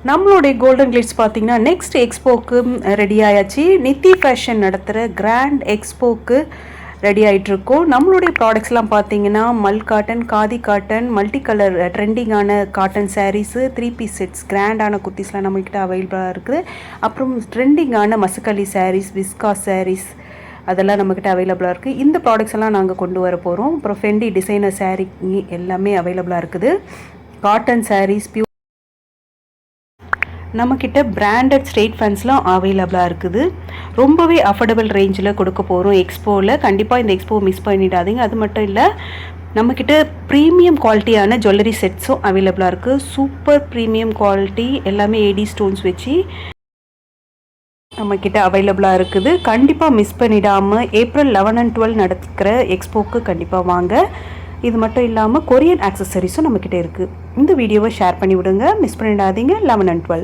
நம்மளுடைய golden glitz பார்த்தீங்கன்னா next எக்ஸ்போக்கு ரெடி ஆயாச்சு. நித்தி ஃபேஷன் நடத்துகிற கிராண்ட் எக்ஸ்போக்கு ரெடி ஆகிட்டுருக்கோம். நம்மளுடைய ப்ராடக்ட்ஸ்லாம் பார்த்தீங்கன்னா mul cotton, khadi cotton, multi colour ட்ரெண்டிங்கான காட்டன் சாரீஸு, 3 பீஸ் செட்ஸ், கிராண்டான குர்த்திஸ்லாம் நம்மக்கிட்ட அவைலபிளாக இருக்குது. அப்புறம் ட்ரெண்டிங்கான மசக்கலி சாரீஸ், விஸ்காஸ் சாரீஸ் அதெல்லாம் நம்மக்கிட்ட அவைலபிளாக இருக்குது. இந்த ப்ராடக்ட்ஸ் எல்லாம் நாங்கள் கொண்டு வர போகிறோம். அப்புறம் ஃபெண்டி டிசைனர் சாரீ எல்லாமே அவைலபிளாக இருக்குது. காட்டன் சாரீஸ், நம்மக்கிட்ட பிராண்டட் ஸ்ட்ரெயிட் ஃபேன்ஸ்லாம் அவைலபிளாக இருக்குது. ரொம்பவே அஃபோர்டபுள் ரேஞ்சில் கொடுக்க போகிறோம் எக்ஸ்போவில். கண்டிப்பாக இந்த எக்ஸ்போ மிஸ் பண்ணிடாதீங்க. அது மட்டும் இல்லை, நம்மக்கிட்ட ப்ரீமியம் குவாலிட்டியான ஜுவல்லரி செட்ஸும் அவைலபிளாக இருக்குது. சூப்பர் ப்ரீமியம் குவாலிட்டி எல்லாமே ஏடி ஸ்டோன்ஸ் வச்சு நம்மக்கிட்ட அவைலபிளாக இருக்குது. கண்டிப்பாக மிஸ் பண்ணிடாமல் April 11 and 12 நடக்கிற எக்ஸ்போக்கு கண்டிப்பாக வாங்க. இது மட்டும் இல்லாமல் கொரியன் ஆக்சசரிஸும் நம்மக்கிட்ட இருக்குது. இந்த வீடியோவை ஷேர் பண்ணி விடுங்க. மிஸ் பண்ணிடாதீங்க. 11 and 12